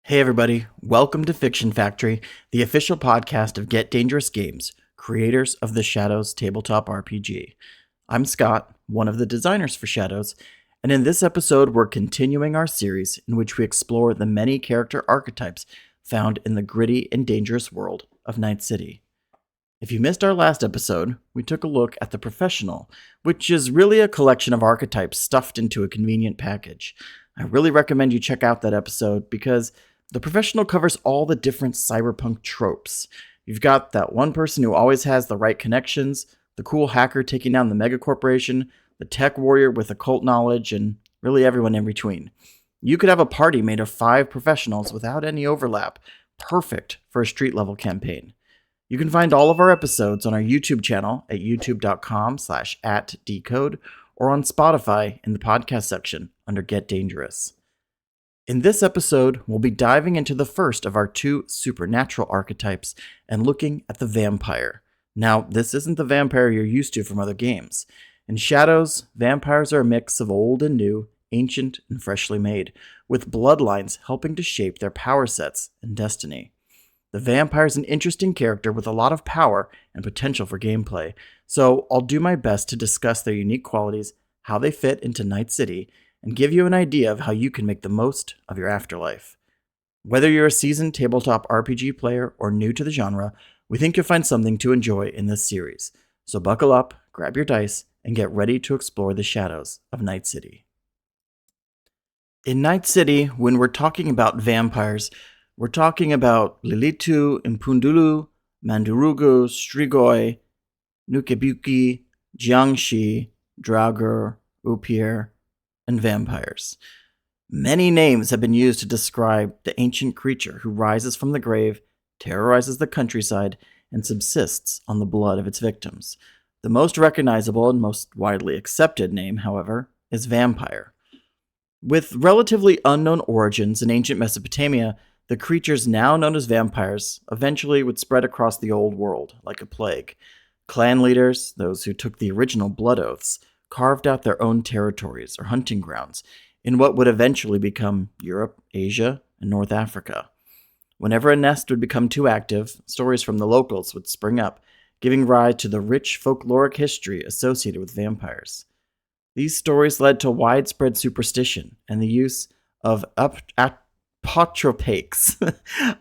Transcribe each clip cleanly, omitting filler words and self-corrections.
Hey everybody, welcome to Fiction Factory, the official podcast of Get Dangerous Games, creators of the Shadows tabletop RPG. I'm Scott, one of the designers for Shadows, and in this episode we're continuing our series in which we explore the many character archetypes found in the gritty and dangerous world of Night City. If you missed our last episode, we took a look at the Professional, which is really a collection of archetypes stuffed into a convenient package. I really recommend you check out that episode because the Professional covers all the different cyberpunk tropes. You've got that one person who always has the right connections, the cool hacker taking down the mega corporation, the tech warrior with occult knowledge, and really everyone in between. You could have a party made of 5 professionals without any overlap, perfect for a street level campaign. You can find all of our episodes on our YouTube channel at youtube.com/@decode or on Spotify in the podcast section under Get Dangerous. In this episode, we'll be diving into the first of our 2 supernatural archetypes and looking at the vampire. Now, this isn't the vampire you're used to from other games. In Shadows, vampires are a mix of old and new, ancient and freshly made, with bloodlines helping to shape their power sets and destiny. The vampire is an interesting character with a lot of power and potential for gameplay, so I'll do my best to discuss their unique qualities, how they fit into Night City, and give you an idea of how you can make the most of your afterlife. Whether you're a seasoned tabletop RPG player or new to the genre, we think you'll find something to enjoy in this series. So buckle up, grab your dice, and get ready to explore the shadows of Night City. In Night City, when we're talking about vampires, we're talking about Lilitu, Impundulu, Mandurugu, Strigoi, Nukebuki, Jiangshi, Draugr, Upier, and vampires. Many names have been used to describe the ancient creature who rises from the grave, terrorizes the countryside, and subsists on the blood of its victims. The most recognizable and most widely accepted name, however, is vampire. With relatively unknown origins in ancient Mesopotamia, the creatures now known as vampires eventually would spread across the old world like a plague. Clan leaders, those who took the original blood oaths, carved out their own territories or hunting grounds in what would eventually become Europe, Asia, and North Africa. Whenever a nest would become too active, stories from the locals would spring up, giving rise to the rich folkloric history associated with vampires. These stories led to widespread superstition and the use of apotropaics,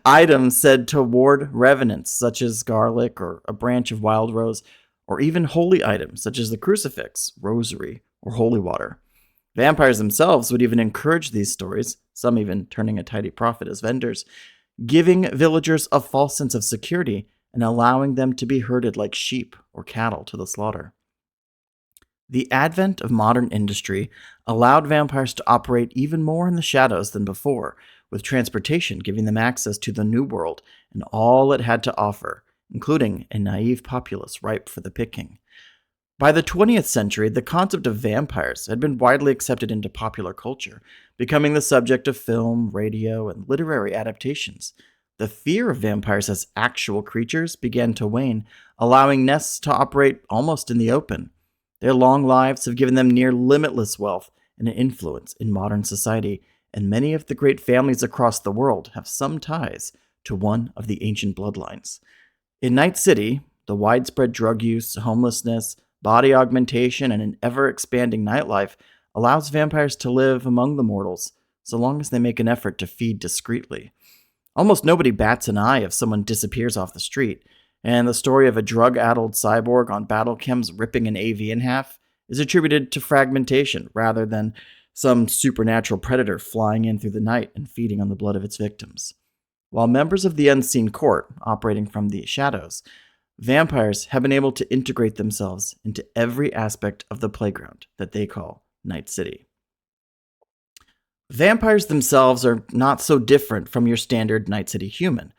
items said to ward revenants such as garlic or a branch of wild rose, or even holy items such as the crucifix, rosary, or holy water. Vampires themselves would even encourage these stories, some even turning a tidy profit as vendors, giving villagers a false sense of security and allowing them to be herded like sheep or cattle to the slaughter. The advent of modern industry allowed vampires to operate even more in the shadows than before, with transportation giving them access to the New World and all it had to offer, including a naive populace ripe for the picking. By the 20th century, the concept of vampires had been widely accepted into popular culture, becoming the subject of film, radio, and literary adaptations. The fear of vampires as actual creatures began to wane, allowing nests to operate almost in the open. Their long lives have given them near limitless wealth and an influence in modern society, and many of the great families across the world have some ties to one of the ancient bloodlines. In Night City, the widespread drug use, homelessness, body augmentation, and an ever-expanding nightlife allows vampires to live among the mortals, so long as they make an effort to feed discreetly. Almost nobody bats an eye if someone disappears off the street, and the story of a drug-addled cyborg on battle chems ripping an AV in half is attributed to fragmentation rather than some supernatural predator flying in through the night and feeding on the blood of its victims. While members of the Unseen Court, operating from the shadows, vampires have been able to integrate themselves into every aspect of the playground that they call Night City. Vampires themselves are not so different from your standard Night City human,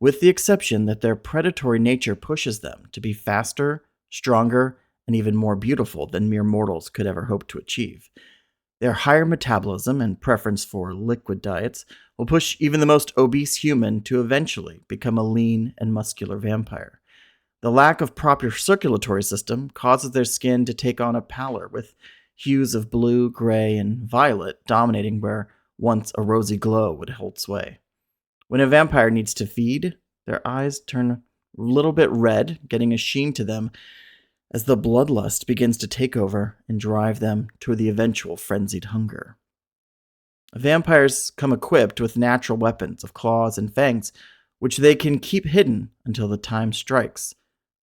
with the exception that their predatory nature pushes them to be faster, stronger, and even more beautiful than mere mortals could ever hope to achieve. Their higher metabolism and preference for liquid diets will push even the most obese human to eventually become a lean and muscular vampire. The lack of proper circulatory system causes their skin to take on a pallor with hues of blue, gray, and violet dominating where once a rosy glow would hold sway. When a vampire needs to feed, their eyes turn a little bit red, getting a sheen to them as the bloodlust begins to take over and drive them to the eventual frenzied hunger. Vampires come equipped with natural weapons of claws and fangs, which they can keep hidden until the time strikes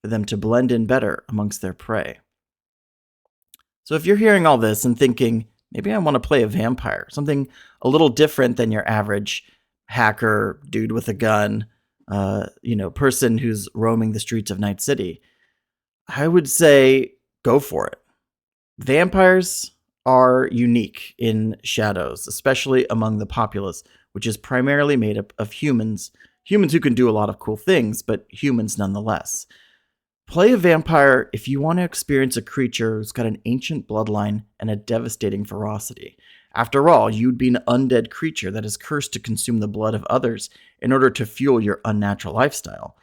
for them to blend in better amongst their prey. So if you're hearing all this and thinking, maybe I want to play a vampire, something a little different than your average hacker, dude with a gun, person who's roaming the streets of Night City, I would say go for it. Vampires are unique in shadows, especially among the populace, which is primarily made up of humans who can do a lot of cool things, but humans nonetheless. Play a vampire if you want to experience a creature who's got an ancient bloodline and a devastating ferocity. After all, you'd be an undead creature that is cursed to consume the blood of others in order to fuel your unnatural lifestyle.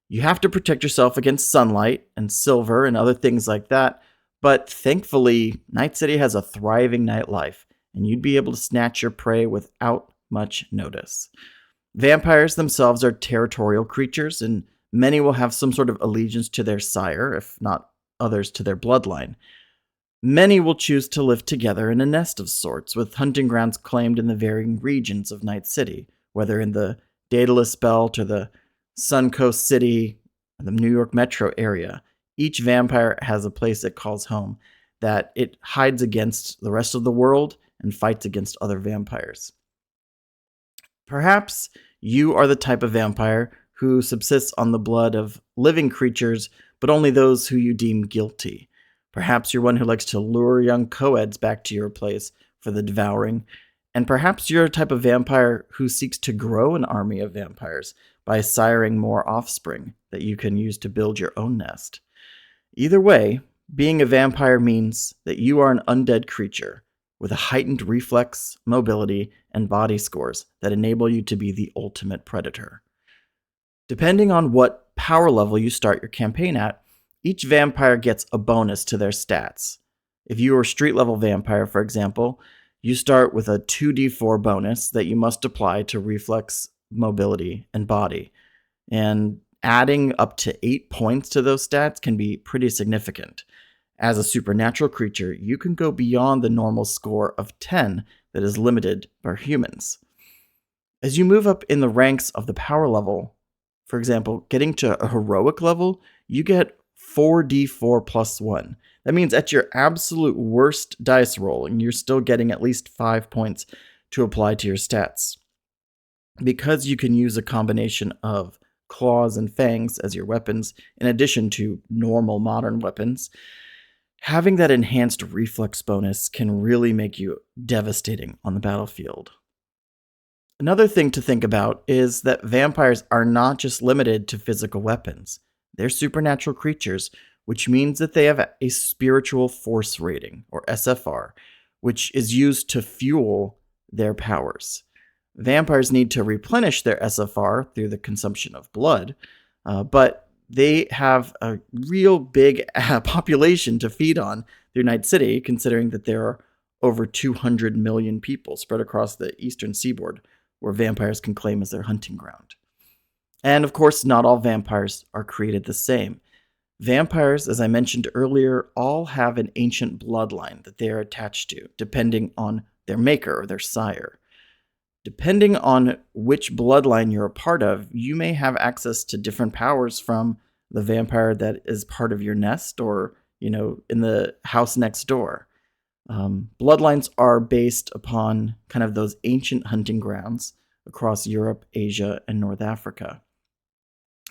You have to protect yourself against sunlight and silver and other things like that, but thankfully, Night City has a thriving nightlife, and you'd be able to snatch your prey without much notice. Vampires themselves are territorial creatures, and many will have some sort of allegiance to their sire, if not others to their bloodline. Many will choose to live together in a nest of sorts, with hunting grounds claimed in the varying regions of Night City, whether in the Daedalus Belt or the Suncoast City, or the New York metro area. Each vampire has a place it calls home, that it hides against the rest of the world and fights against other vampires. Perhaps you are the type of vampire who subsists on the blood of living creatures, but only those who you deem guilty. Perhaps you're one who likes to lure young co-eds back to your place for the devouring. And perhaps you're a type of vampire who seeks to grow an army of vampires by siring more offspring that you can use to build your own nest. Either way, being a vampire means that you are an undead creature with a heightened reflex, mobility, and body scores that enable you to be the ultimate predator. Depending on what power level you start your campaign at, each vampire gets a bonus to their stats. If you are a street level vampire, for example, you start with a 2d4 bonus that you must apply to reflex, mobility, and body. And adding up to 8 points to those stats can be pretty significant. As a supernatural creature, you can go beyond the normal score of 10 that is limited by humans. As you move up in the ranks of the power level, for example, getting to a heroic level, you get 4d4 plus 1. That means at your absolute worst dice rolling, you're still getting at least 5 points to apply to your stats. Because you can use a combination of claws and fangs as your weapons, in addition to normal modern weapons, having that enhanced reflex bonus can really make you devastating on the battlefield. Another thing to think about is that vampires are not just limited to physical weapons. They're supernatural creatures, which means that they have a spiritual force rating, or SFR, which is used to fuel their powers. Vampires need to replenish their SFR through the consumption of blood, but they have a real big population to feed on through Night City, considering that there are over 200 million people spread across the eastern seaboard where vampires can claim as their hunting ground. And of course, not all vampires are created the same. Vampires, as I mentioned earlier, all have an ancient bloodline that they are attached to, depending on their maker or their sire. Depending on which bloodline you're a part of, you may have access to different powers from the vampire that is part of your nest or, in the house next door. Bloodlines are based upon kind of those ancient hunting grounds across Europe, Asia, and North Africa.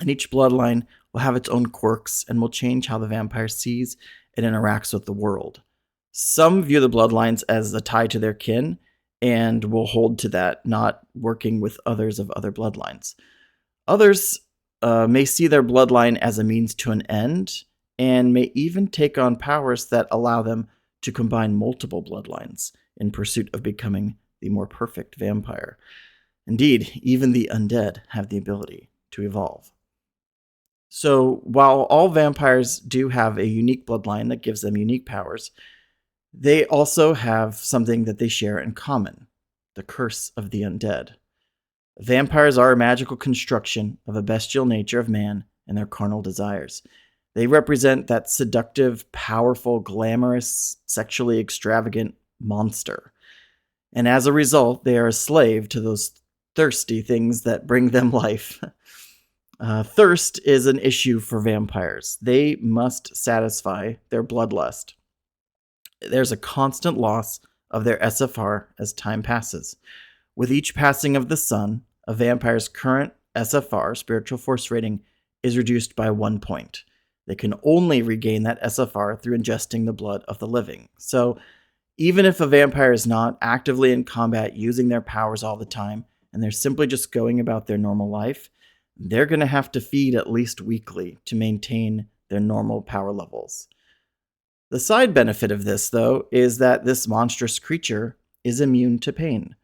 And each bloodline will have its own quirks and will change how the vampire sees and interacts with the world. Some view the bloodlines as a tie to their kin and will hold to that, not working with others of other bloodlines. Others may see their bloodline as a means to an end and may even take on powers that allow them to combine multiple bloodlines in pursuit of becoming the more perfect vampire. Indeed, even the undead have the ability to evolve. So while all vampires do have a unique bloodline that gives them unique powers, they also have something that they share in common: the curse of the undead. Vampires are a magical construction of a bestial nature of man and their carnal desires. They represent that seductive, powerful, glamorous, sexually extravagant monster. And as a result, they are a slave to those thirsty things that bring them life. Thirst is an issue for vampires. They must satisfy their bloodlust. There's a constant loss of their SFR as time passes. With each passing of the sun, a vampire's current SFR, spiritual force rating, is reduced by 1 point. They can only regain that SFR through ingesting the blood of the living. So even if a vampire is not actively in combat using their powers all the time, and they're simply just going about their normal life, they're going to have to feed at least weekly to maintain their normal power levels. The side benefit of this, though, is that this monstrous creature is immune to pain.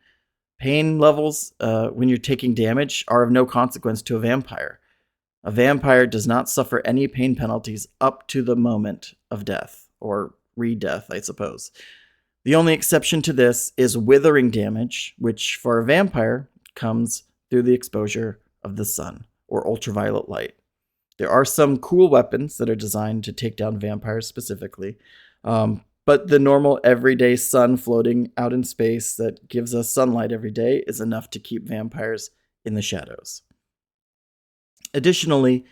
Pain levels, when you're taking damage, are of no consequence to a vampire. A vampire does not suffer any pain penalties up to the moment of death, or re-death, I suppose. The only exception to this is withering damage, which for a vampire comes through the exposure of the sun or ultraviolet light. There are some cool weapons that are designed to take down vampires specifically, but the normal everyday sun floating out in space that gives us sunlight every day is enough to keep vampires in the shadows. Additionally,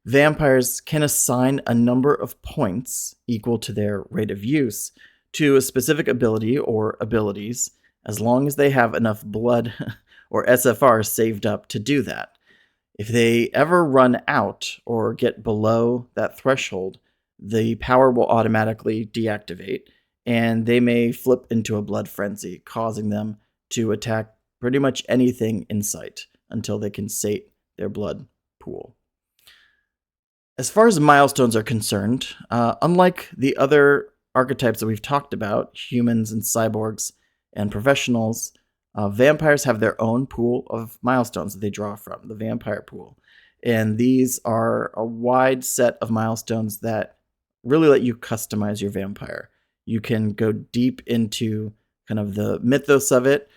vampires can assign a number of points equal to their rate of use to a specific ability or abilities, as long as they have enough blood or SFR saved up to do that. If they ever run out or get below that threshold, the power will automatically deactivate, and they may flip into a blood frenzy, causing them to attack pretty much anything in sight until they can sate their blood pool. As far as milestones are concerned, unlike the other archetypes that we've talked about, humans and cyborgs and professionals, vampires have their own pool of milestones that they draw from, the vampire pool. And these are a wide set of milestones that really let you customize your vampire. You can go deep into kind of the mythos of it,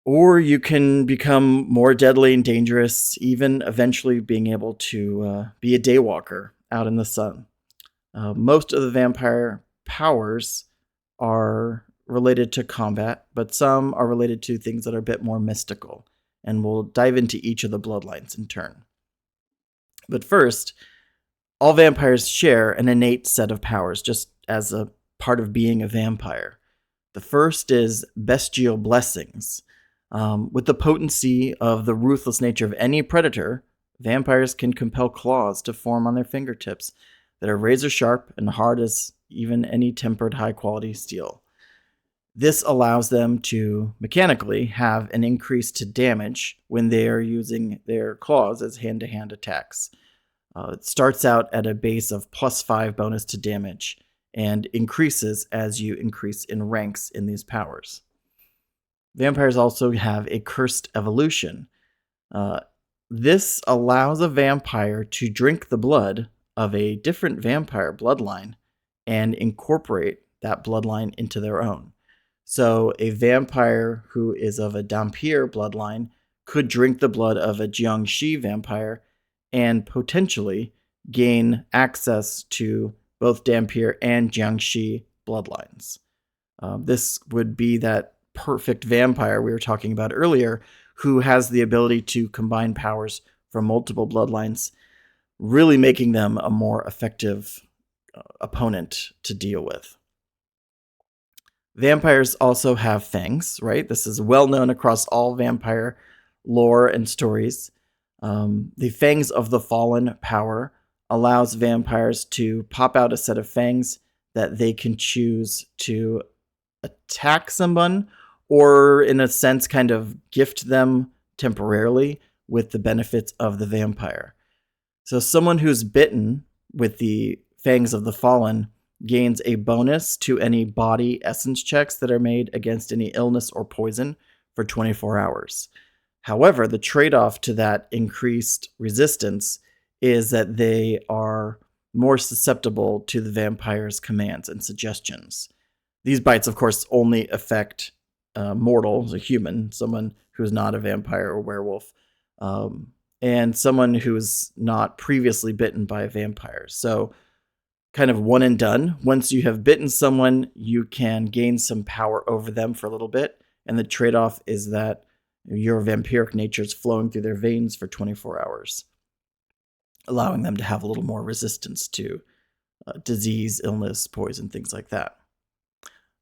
or you can become more deadly and dangerous, even eventually being able to be a daywalker out in the sun. Most of the vampire powers are related to combat, but some are related to things that are a bit more mystical, and we'll dive into each of the bloodlines in turn. But first, all vampires share an innate set of powers, just as a part of being a vampire. The first is bestial blessings. With the potency of the ruthless nature of any predator, vampires can compel claws to form on their fingertips that are razor sharp and hard as even any tempered high-quality steel. This allows them to mechanically have an increase to damage when they are using their claws as hand-to-hand attacks. It starts out at a base of +5 bonus to damage and increases as you increase in ranks in these powers. Vampires also have a cursed evolution. This allows a vampire to drink the blood of a different vampire bloodline and incorporate that bloodline into their own. So a vampire who is of a Dhampir bloodline could drink the blood of a Jiangshi vampire and potentially gain access to both Dhampir and Jiangshi bloodlines. This would be that perfect vampire we were talking about earlier, who has the ability to combine powers from multiple bloodlines, really making them a more effective opponent to deal with. Vampires also have fangs, right? This is well known across all vampire lore and stories. The Fangs of the Fallen power allows vampires to pop out a set of fangs that they can choose to attack someone, or in a sense kind of gift them temporarily with the benefits of the vampire. So someone who's bitten with the Fangs of the Fallen gains a bonus to any body essence checks that are made against any illness or poison for 24 hours. However, the trade-off to that increased resistance is that they are more susceptible to the vampire's commands and suggestions. These bites, of course, only affect mortal, a human, someone who's not a vampire or werewolf, and someone who's not previously bitten by a vampire. So kind of one and done. Once you have bitten someone, you can gain some power over them for a little bit. And the trade-off is that your vampiric nature is flowing through their veins for 24 hours, allowing them to have a little more resistance to disease, illness, poison, things like that.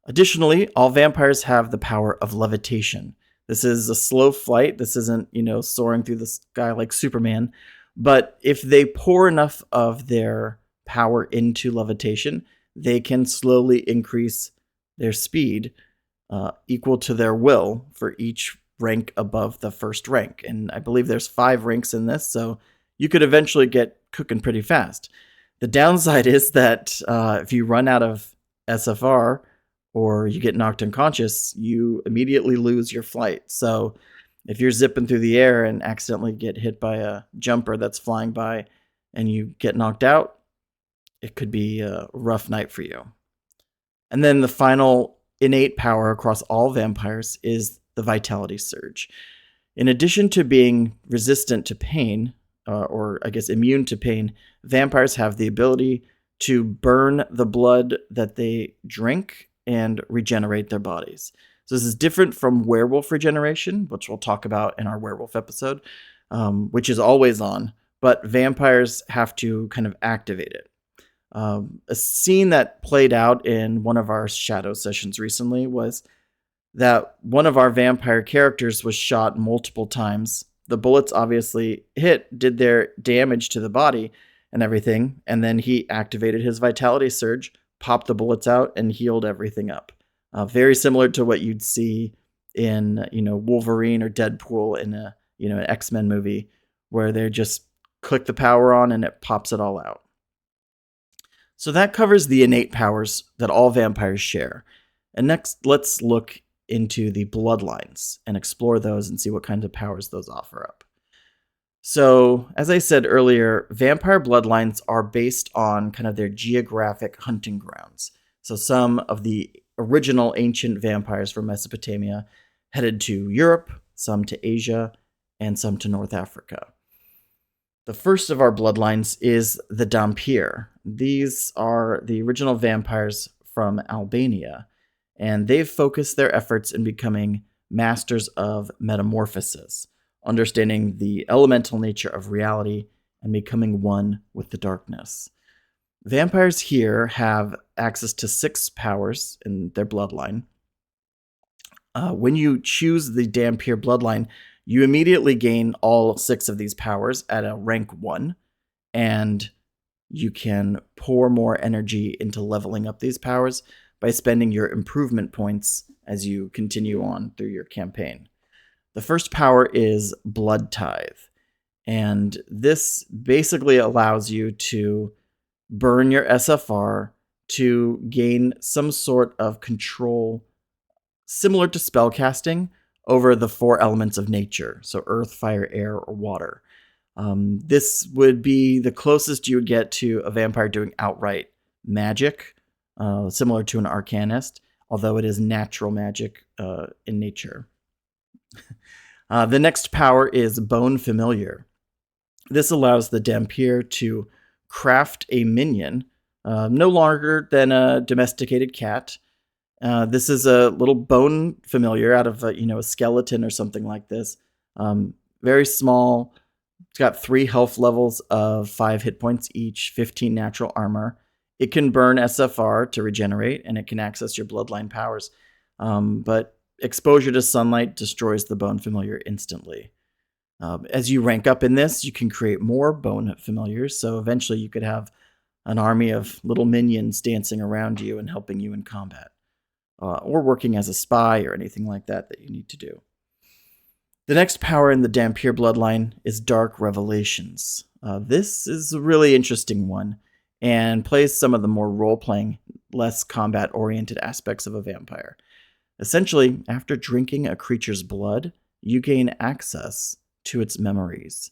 Additionally, all vampires have the power of levitation. This is a slow flight. This isn't, soaring through the sky like Superman. But if they pour enough of their power into levitation, they can slowly increase their speed equal to their will for each rank above the first rank. And I believe there's 5 ranks in this, so you could eventually get cooking pretty fast. The downside is that if you run out of SFR or you get knocked unconscious, you immediately lose your flight. So if you're zipping through the air and accidentally get hit by a jumper that's flying by and you get knocked out, it could be a rough night for you. And then the final innate power across all vampires is the vitality surge. In addition to being resistant to pain, or I guess immune to pain, vampires have the ability to burn the blood that they drink and regenerate their bodies. So this is different from werewolf regeneration, which we'll talk about in our werewolf episode, which is always on, but vampires have to kind of activate it. A scene that played out in one of our shadow sessions recently was that one of our vampire characters was shot multiple times. The bullets obviously did their damage to the body and everything, and then he activated his vitality surge, popped the bullets out, and healed everything up. Very similar to what you'd see in, Wolverine or Deadpool in an X-Men movie, where they just click the power on and it pops it all out. So that covers the innate powers that all vampires share. And next, let's look into the bloodlines and explore those and see what kinds of powers those offer up. So, as I said earlier, vampire bloodlines are based on kind of their geographic hunting grounds. So some of the original ancient vampires from Mesopotamia headed to Europe, some to Asia, and some to North Africa. The first of our bloodlines is the Dhampir. These are the original vampires from Albania, and they've focused their efforts in becoming masters of metamorphosis, understanding the elemental nature of reality and becoming one with the darkness. Vampires here have access to 6 powers in their bloodline. When you choose the Dhampir bloodline, you immediately gain all 6 of these powers at a rank 1, and you can pour more energy into leveling up these powers by spending your improvement points as you continue on through your campaign. The first power is Blood Tithe, and this basically allows you to burn your SFR to gain some sort of control similar to spellcasting over the 4 elements of nature, so earth, fire, air, or water. This would be the closest you would get to a vampire doing outright magic, similar to an arcanist, although it is natural magic in nature. The next power is Bone Familiar. This allows the Dhampir to craft a minion, no larger than a domesticated cat. This is a little bone familiar out of a skeleton or something like this. Very small. It's got 3 health levels of 5 hit points each, 15 natural armor. It can burn SFR to regenerate, and it can access your bloodline powers. But exposure to sunlight destroys the bone familiar instantly. As you rank up in this, you can create more bone familiars, so eventually you could have an army of little minions dancing around you and helping you in combat, or working as a spy or anything like that you need to do. The next power in the Dhampir bloodline is Dark Revelations. This is a really interesting one and plays some of the more role-playing, less combat-oriented aspects of a vampire. Essentially, after drinking a creature's blood, you gain access to its memories.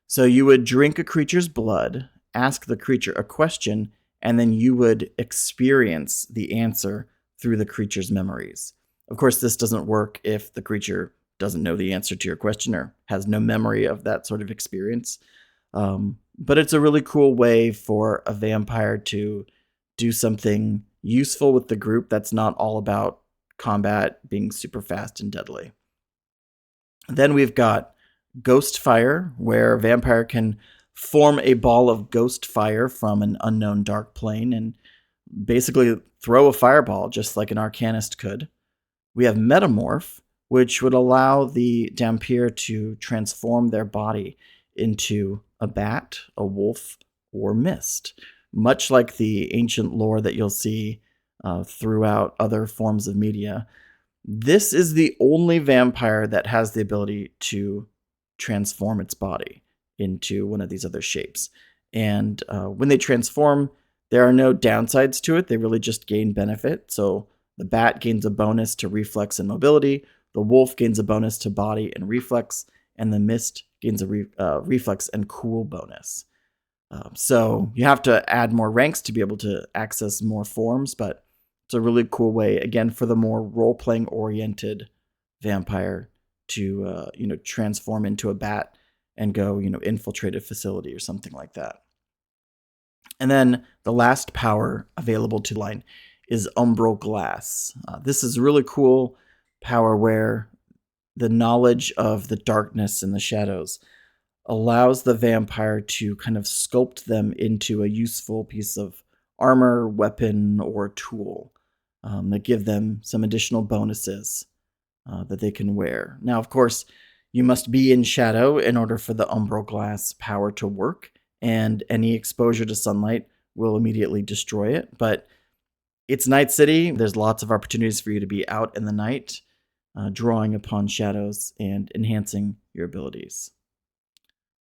So you would drink a creature's blood, ask the creature a question, and then you would experience the answer through the creature's memories. Of course, this doesn't work if the creature doesn't know the answer to your question or has no memory of that sort of experience. But it's a really cool way for a vampire to do something useful with the group that's not all about combat being super fast and deadly. Then we've got Ghost Fire, where a vampire can form a ball of ghost fire from an unknown dark plane and basically throw a fireball just like an arcanist could. We have Metamorph, which would allow the Dhampir to transform their body into a bat, a wolf, or mist, much like the ancient lore that you'll see throughout other forms of media. This is the only vampire that has the ability to transform its body into one of these other shapes. And when they transform, there are no downsides to it. They really just gain benefit. So the bat gains a bonus to reflex and mobility. The wolf gains a bonus to body and reflex. And the mist gains a reflex and cool bonus. So you have to add more ranks to be able to access more forms, but it's a really cool way, again, for the more role-playing oriented vampire to transform into a bat and go infiltrate a facility or something like that. And then the last power available to line is Umbral Glass. This is a really cool power where the knowledge of the darkness and the shadows allows the vampire to kind of sculpt them into a useful piece of armor, weapon, or tool that give them some additional bonuses that they can wear. Now, of course, you must be in shadow in order for the Umbral Glass power to work, and any exposure to sunlight will immediately destroy it. But it's Night City. There's lots of opportunities for you to be out in the night, drawing upon shadows and enhancing your abilities.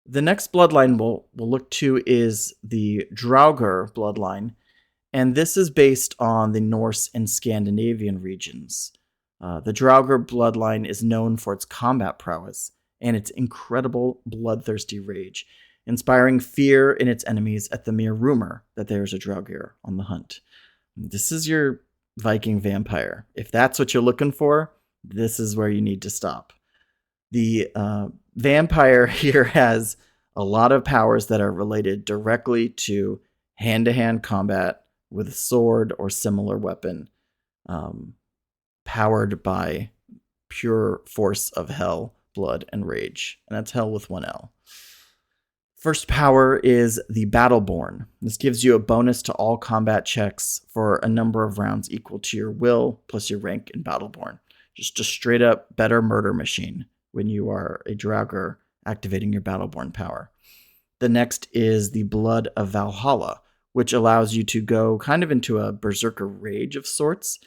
The next bloodline we'll look to is the Draugr bloodline, and this is based on the Norse and Scandinavian regions. The Draugr bloodline is known for its combat prowess and its incredible bloodthirsty rage, inspiring fear in its enemies at the mere rumor that there is a Draugr on the hunt. This is your Viking vampire. If that's what you're looking for, this is where you need to stop. The vampire here has a lot of powers that are related directly to hand-to-hand combat with a sword or similar weapon, powered by pure force of hell, blood, and rage. And that's hell with one L. First power is the Battleborn. This gives you a bonus to all combat checks for a number of rounds equal to your will plus your rank in Battleborn. Just a straight up better murder machine when you are a Draugr activating your Battleborn power. The next is the Blood of Valhalla, which allows you to go kind of into a berserker rage of sorts.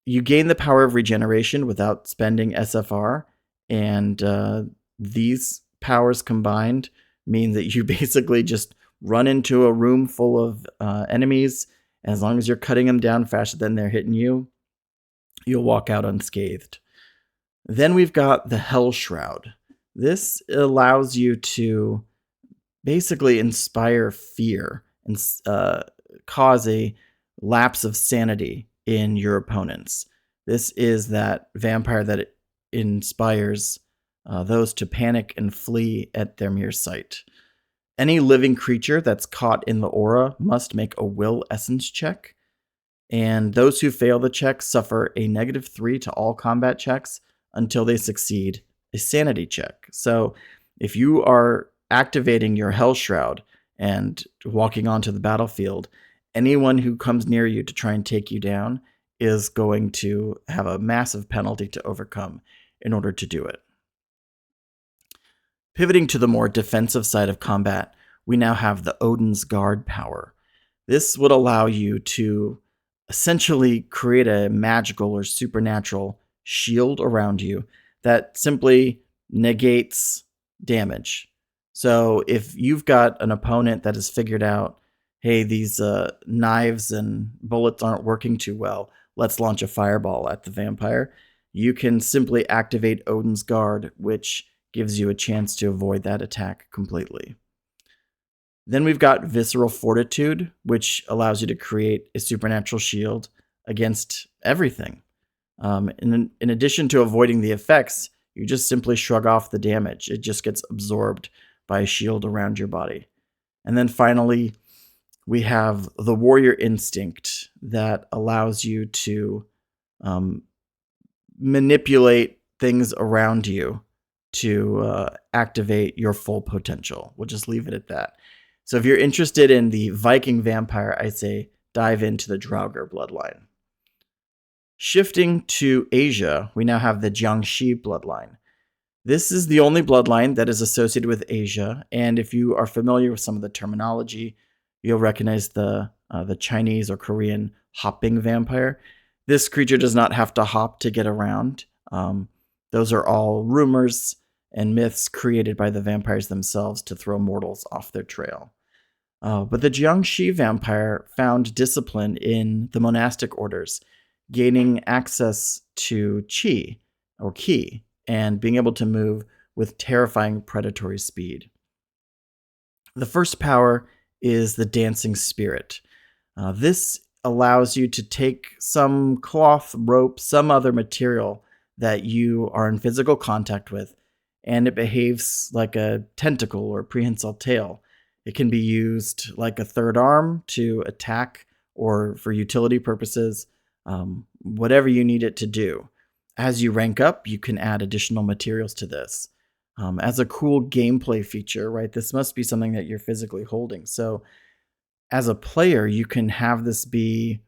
You gain the power of regeneration without spending SFR, and these powers combined mean that you basically just run into a room full of enemies, and as long as you're cutting them down faster than they're hitting you, you'll walk out unscathed. Then we've got the Hell Shroud. This allows you to basically inspire fear and cause a lapse of sanity in your opponents. This is that vampire that inspires those to panic and flee at their mere sight. Any living creature that's caught in the aura must make a will essence check, and those who fail the check suffer a -3 to all combat checks until they succeed a sanity check. So if you are activating your Hell Shroud and walking onto the battlefield, anyone who comes near you to try and take you down is going to have a massive penalty to overcome in order to do it. Pivoting to the more defensive side of combat, we now have the Odin's Guard power. This would allow you to essentially create a magical or supernatural shield around you that simply negates damage. So if you've got an opponent that has figured out, hey, these knives and bullets aren't working too well, let's launch a fireball at the vampire, you can simply activate Odin's Guard, which gives you a chance to avoid that attack completely. Then we've got Visceral Fortitude, which allows you to create a supernatural shield against everything. In addition to avoiding the effects, you just simply shrug off the damage. It just gets absorbed by a shield around your body. And then finally, we have the warrior instinct that allows you to manipulate things around you to activate your full potential. We'll just leave it at that. So if you're interested in the Viking vampire, I say dive into the Draugr bloodline. Shifting to Asia, we now have the Jiangxi bloodline. This is the only bloodline that is associated with Asia, and if you are familiar with some of the terminology, you'll recognize the Chinese or Korean hopping vampire. This creature does not have to hop to get around. Those are all rumors and myths created by the vampires themselves to throw mortals off their trail. But the Jiangxi vampire found discipline in the monastic orders, gaining access to qi, or ki, and being able to move with terrifying predatory speed. The first power is the dancing spirit. This allows you to take some cloth, rope, some other material that you are in physical contact with, and it behaves like a tentacle or prehensile tail. It can be used like a third arm to attack or for utility purposes, whatever you need it to do. As you rank up, you can add additional materials to this. As a cool gameplay feature, right? This must be something that you're physically holding. So as a player, you can have this be,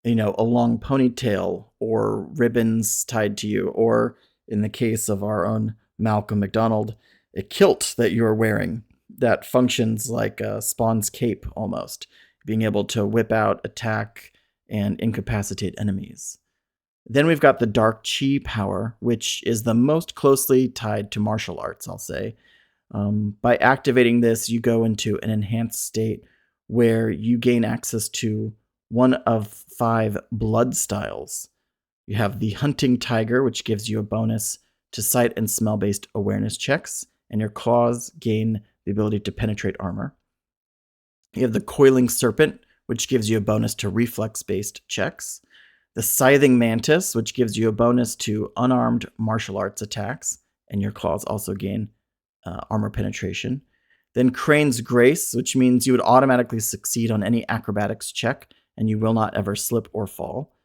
a long ponytail or ribbons tied to you, or in the case of our own Malcolm McDonald, a kilt that you're wearing that functions like Spawn's cape almost, being able to whip out, attack, and incapacitate enemies. Then we've got the dark qi power, which is the most closely tied to martial arts, I'll say. By activating this, you go into an enhanced state where you gain access to one of 5 blood styles. You have the hunting tiger, which gives you a bonus to sight and smell-based awareness checks, and your claws gain the ability to penetrate armor. You have the coiling serpent, which gives you a bonus to reflex-based checks. The scything mantis, which gives you a bonus to unarmed martial arts attacks, and your claws also gain armor penetration. Then Crane's Grace, which means you would automatically succeed on any acrobatics check, and you will not ever slip or fall.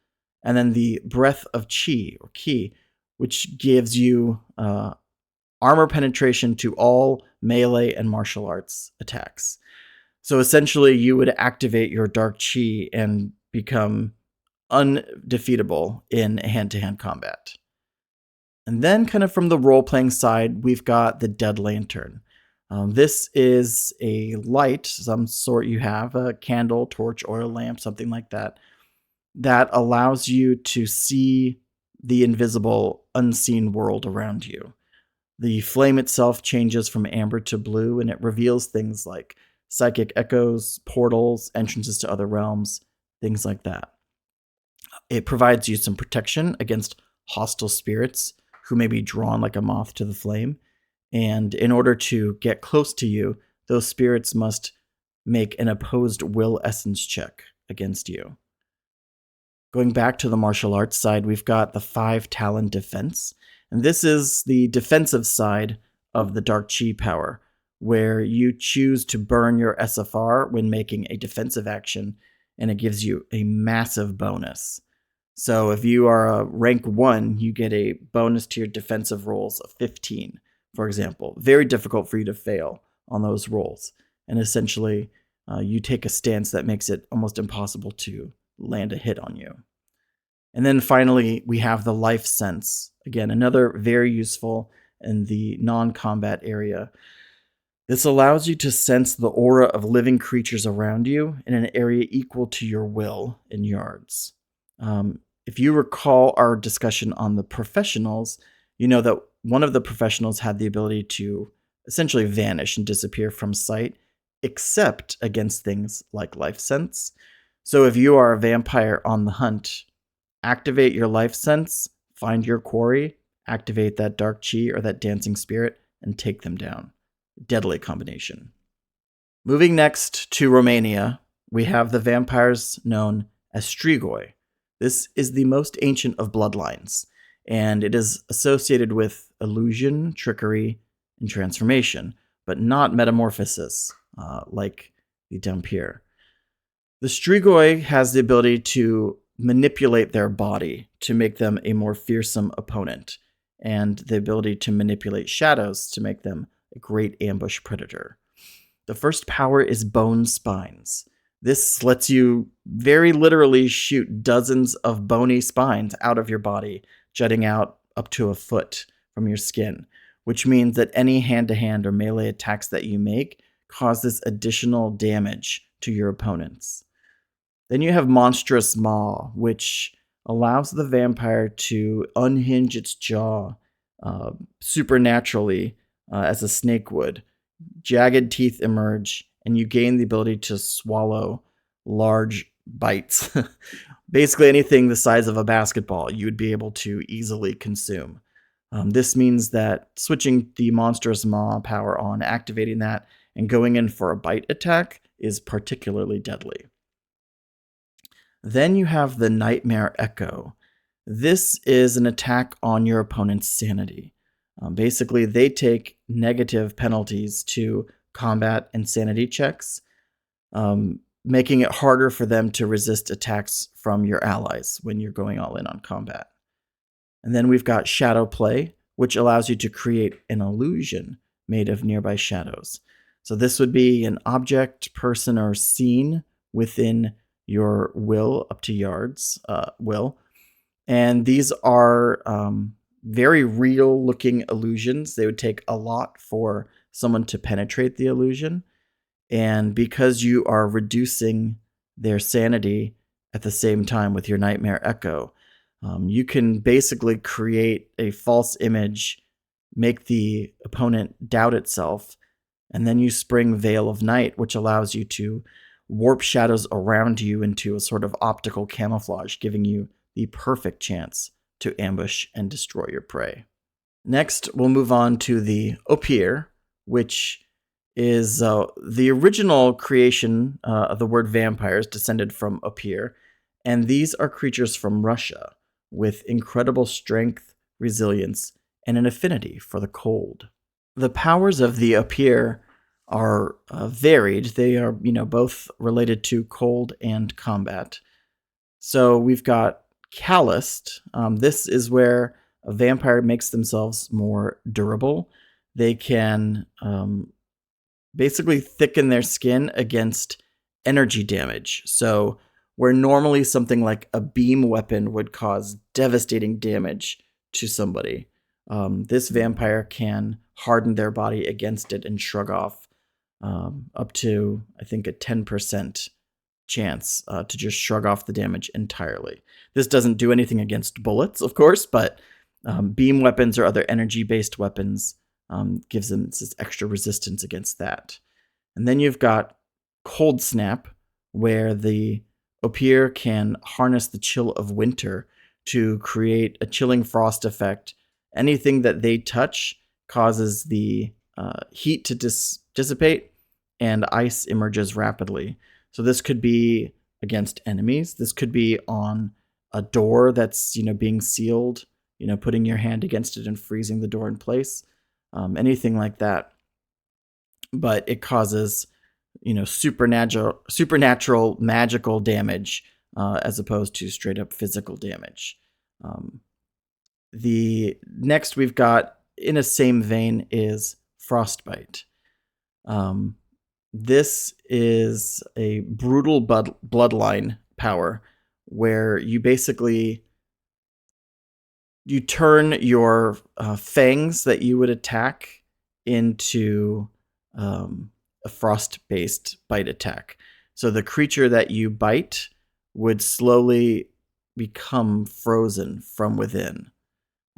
And then the Breath of Qi, or Ki, which gives you armor penetration to all melee and martial arts attacks. So essentially, you would activate your Dark Qi and become undefeatable in hand-to-hand combat. And then kind of from the role-playing side, we've got the Dead Lantern. This is a light, some sort you have, a candle, torch, oil lamp, something like that, that allows you to see the invisible, unseen world around you. The flame itself changes from amber to blue, and it reveals things like psychic echoes, portals, entrances to other realms, things like that. It provides you some protection against hostile spirits who may be drawn like a moth to the flame. And in order to get close to you, those spirits must make an opposed will essence check against you. Going back to the martial arts side, we've got the 5-talon defense. And this is the defensive side of the Dark Qi power, where you choose to burn your SFR when making a defensive action, and it gives you a massive bonus. So if you are a rank 1, you get a bonus to your defensive rolls of 15, for example. Very difficult for you to fail on those rolls. And essentially, you take a stance that makes it almost impossible to land a hit on you. And then finally, we have the life sense. Again, another very useful in the non-combat area. This allows you to sense the aura of living creatures around you in an area equal to your will in yards. If you recall our discussion on the professionals, you know that one of the professionals had the ability to essentially vanish and disappear from sight, except against things like life sense. So if you are a vampire on the hunt, activate your life sense, find your quarry, activate that dark qi or that dancing spirit, and take them down. Deadly combination. Moving next to Romania, we have the vampires known as Strigoi. This is the most ancient of bloodlines, and it is associated with illusion, trickery, and transformation, but not metamorphosis, like the Dhampir. The Strigoi has the ability to manipulate their body to make them a more fearsome opponent, and the ability to manipulate shadows to make them a great ambush predator. The first power is Bone Spines. This lets you very literally shoot dozens of bony spines out of your body, jutting out up to a foot from your skin, which means that any hand-to-hand or melee attacks that you make cause this additional damage to your opponents. Then you have Monstrous Maw, which allows the vampire to unhinge its jaw supernaturally as a snake would. Jagged teeth emerge, and you gain the ability to swallow large bites. Basically, anything the size of a basketball you would be able to easily consume. This means that switching the Monstrous Maw power on, activating that, and going in for a bite attack is particularly deadly. Then you have the Nightmare Echo. This is an attack on your opponent's sanity. Basically, they take negative penalties to combat and sanity checks, making it harder for them to resist attacks from your allies when you're going all in on combat. And then we've got Shadow Play, which allows you to create an illusion made of nearby shadows. So this would be an object, person, or scene within your will, up to yards will. And these are very real looking illusions. They would take a lot for someone to penetrate the illusion. And because you are reducing their sanity at the same time with your Nightmare Echo, you can basically create a false image, make the opponent doubt itself, and then you spring Veil of Night, which allows you to warp shadows around you into a sort of optical camouflage, giving you the perfect chance to ambush and destroy your prey. Next, we'll move on to the Opier, which is the original creation of the word vampires descended from Opier, and these are creatures from Russia with incredible strength, resilience, and an affinity for the cold. The powers of the Opier are varied. They are, both related to cold and combat. So we've got Calloused. This is where a vampire makes themselves more durable. They can basically thicken their skin against energy damage. So where normally something like a beam weapon would cause devastating damage to somebody, this vampire can harden their body against it and shrug off up to, I think, a 10% chance to just shrug off the damage entirely. This doesn't do anything against bullets, of course, but beam weapons or other energy-based weapons gives them this extra resistance against that. And then you've got Cold Snap, where the Opier can harness the chill of winter to create a chilling frost effect. Anything that they touch causes the heat to dissipate, and ice emerges rapidly. So this could be against enemies. This could be on a door that's being sealed, putting your hand against it and freezing the door in place. Anything like that. But it causes supernatural magical damage as opposed to straight up physical damage. The next we've got in a same vein is Frostbite. This is a brutal bloodline power where you basically turn your fangs that you would attack into a frost-based bite attack. So the creature that you bite would slowly become frozen from within.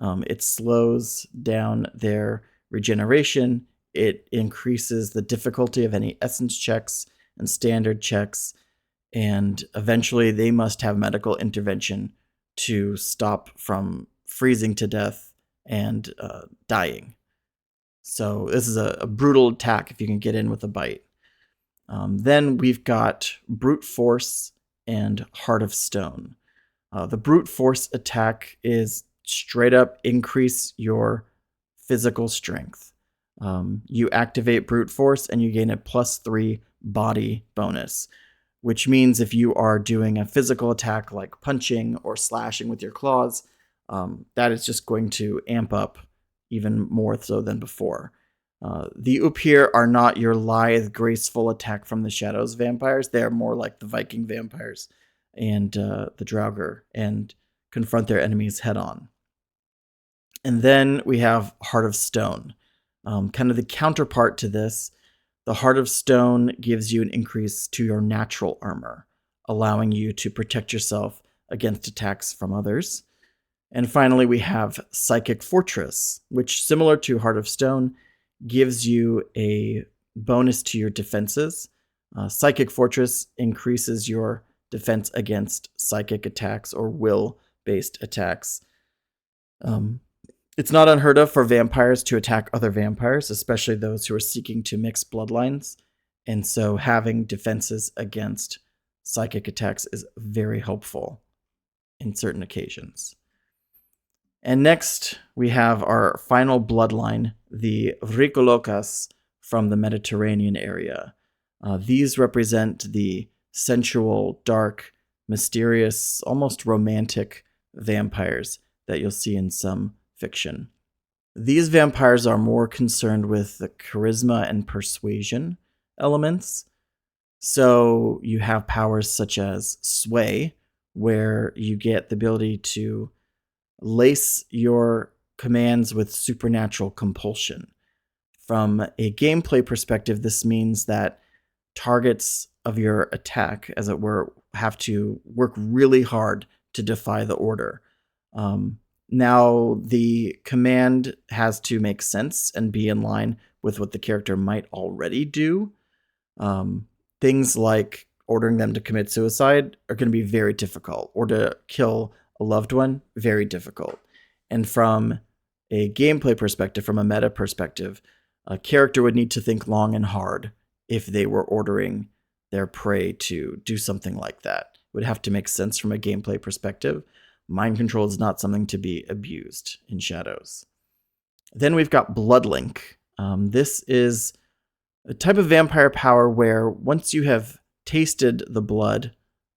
It slows down their regeneration. It increases the difficulty of any essence checks and standard checks, and eventually they must have medical intervention to stop from freezing to death and dying. So this is a brutal attack if you can get in with a bite. Then we've got Brute Force and Heart of Stone. The brute force attack is straight up increase your physical strength. You activate brute force and you gain a +3 body bonus, which means if you are doing a physical attack like punching or slashing with your claws, that is just going to amp up even more so than before. The Upir are not your lithe, graceful attack from the shadows vampires. They're more like the Viking vampires and the Draugr, and confront their enemies head on. And then we have Heart of Stone. Kind of the counterpart to this, the Heart of Stone gives you an increase to your natural armor, allowing you to protect yourself against attacks from others. And finally, we have Psychic Fortress, which, similar to Heart of Stone, gives you a bonus to your defenses. Psychic Fortress increases your defense against psychic attacks or will-based attacks. It's not unheard of for vampires to attack other vampires, especially those who are seeking to mix bloodlines. And so having defenses against psychic attacks is very helpful in certain occasions. And next, we have our final bloodline, the Vrikolokas from the Mediterranean area. These represent the sensual, dark, mysterious, almost romantic vampires that you'll see in some fiction. These vampires are more concerned with the charisma and persuasion elements. So you have powers such as Sway, where you get the ability to lace your commands with supernatural compulsion. From a gameplay perspective, this means that targets of your attack, as it were, have to work really hard to defy the order. Now, the command has to make sense and be in line with what the character might already do. Things like ordering them to commit suicide are going to be very difficult, or to kill a loved one, very difficult. And from a gameplay perspective, from a meta perspective, a character would need to think long and hard if they were ordering their prey to do something like that. It would have to make sense from a gameplay perspective. Mind control is not something to be abused in Shadows. Then we've got Bloodlink. This is a type of vampire power where once you have tasted the blood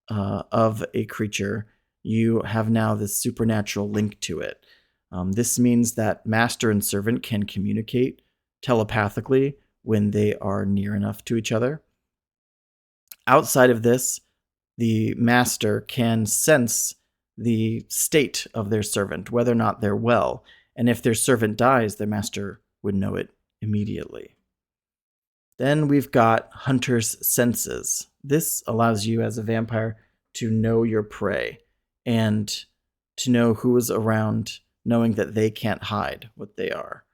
of a creature, you have now this supernatural link to it. This means that master and servant can communicate telepathically when they are near enough to each other. Outside of this, the master can sense the state of their servant, whether or not they're well. And if their servant dies, their master would know it immediately. Then we've got Hunter's Senses. This allows you as a vampire to know your prey and to know who is around, knowing that they can't hide what they are.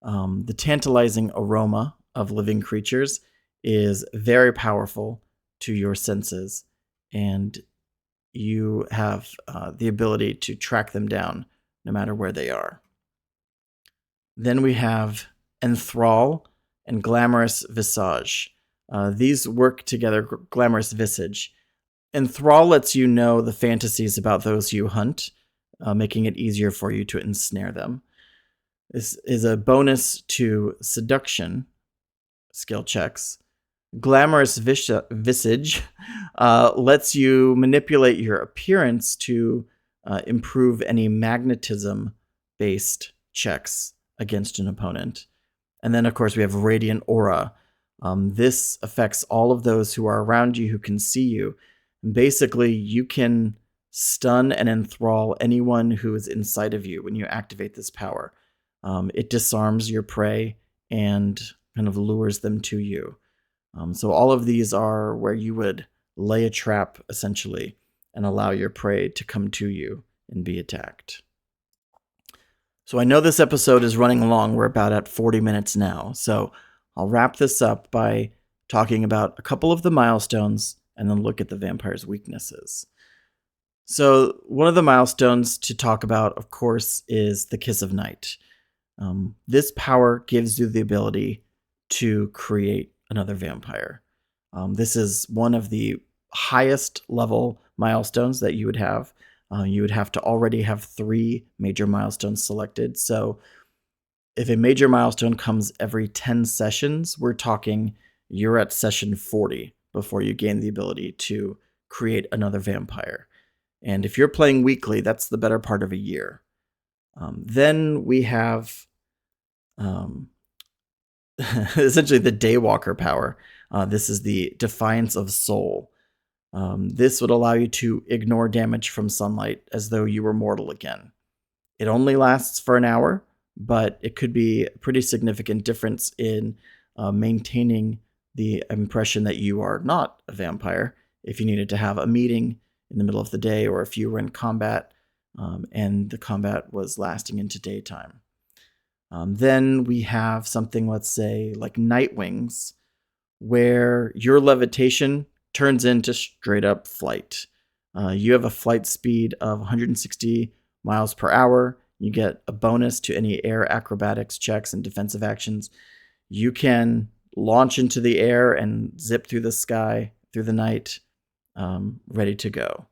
The tantalizing aroma of living creatures is very powerful to your senses, and you have the ability to track them down no matter where they are. Then we have Enthrall and Glamorous Visage. These work together, Glamorous Visage. Enthrall lets you know the fantasies about those you hunt, making it easier for you to ensnare them. This is a bonus to seduction skill checks. Glamorous Visage lets you manipulate your appearance to improve any magnetism-based checks against an opponent. And then, of course, we have Radiant Aura. This affects all of those who are around you who can see you. And basically, you can stun and enthrall anyone who is inside of you when you activate this power. It disarms your prey and kind of lures them to you. So all of these are where you would lay a trap, essentially, and allow your prey to come to you and be attacked. So I know this episode is running long. We're about at 40 minutes now. So I'll wrap this up by talking about a couple of the milestones and then look at the vampire's weaknesses. So one of the milestones to talk about, of course, is the Kiss of Night. This power gives you the ability to create another vampire. This is one of the highest level milestones that you would have. you would have to already have 3 major milestones selected. So if a major milestone comes every 10 sessions, we're talking you're at session 40 before you gain the ability to create another vampire. And if you're playing weekly, that's the better part of a year. Then we have essentially the Daywalker power. This is the Defiance of Soul. This would allow you to ignore damage from sunlight as though you were mortal again. It only lasts for an hour, but it could be a pretty significant difference in maintaining the impression that you are not a vampire if you needed to have a meeting in the middle of the day, or if you were in combat and the combat was lasting into daytime. Then we have something, let's say, like Night Wings, where your levitation turns into straight up flight. You have a flight speed of 160 miles per hour. You get a bonus to any air acrobatics checks and defensive actions. You can launch into the air and zip through the sky, through the night, ready to go.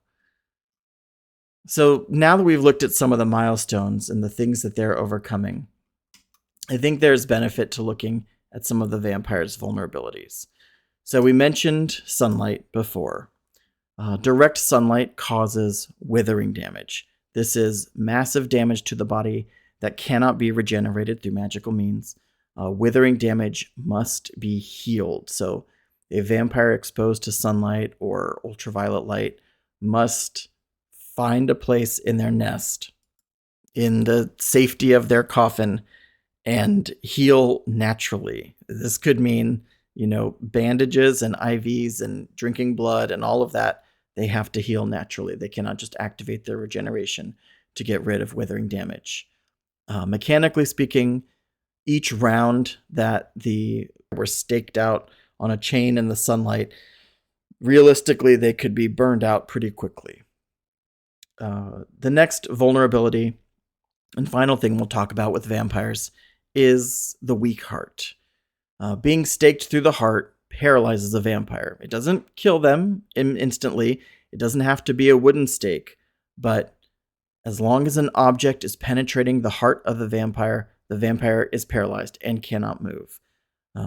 So now that we've looked at some of the milestones and the things that they're overcoming, I think there's benefit to looking at some of the vampire's vulnerabilities. So we mentioned sunlight before. Direct sunlight causes withering damage. This is massive damage to the body that cannot be regenerated through magical means. Withering damage must be healed. So a vampire exposed to sunlight or ultraviolet light must find a place in their nest, in the safety of their coffin, and heal naturally. This could mean, bandages and IVs and drinking blood and all of that. They have to heal naturally. They cannot just activate their regeneration to get rid of withering damage. Mechanically speaking, each round that were staked out on a chain in the sunlight, realistically, they could be burned out pretty quickly. The next vulnerability and final thing we'll talk about with vampires is the weak heart. Being staked through the heart paralyzes a vampire. It doesn't kill them instantly. It doesn't have to be a wooden stake, but as long as an object is penetrating the heart of the vampire is paralyzed and cannot move.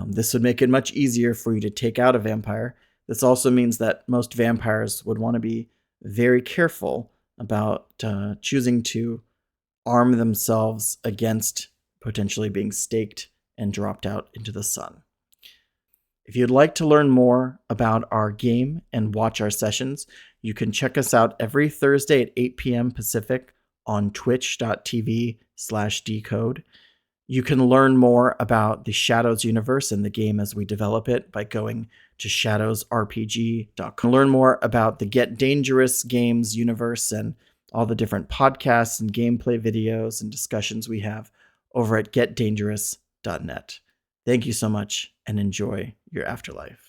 This would make it much easier for you to take out a vampire. This also means that most vampires would want to be very careful about choosing to arm themselves against potentially being staked and dropped out into the sun. If you'd like to learn more about our game and watch our sessions, you can check us out every Thursday at 8 p.m. Pacific on twitch.tv/decode. You can learn more about the Shadows universe and the game as we develop it by going to shadowsrpg.com. Learn more about the Get Dangerous games universe and all the different podcasts and gameplay videos and discussions we have over at getdangerous.net. Thank you so much and enjoy your afterlife.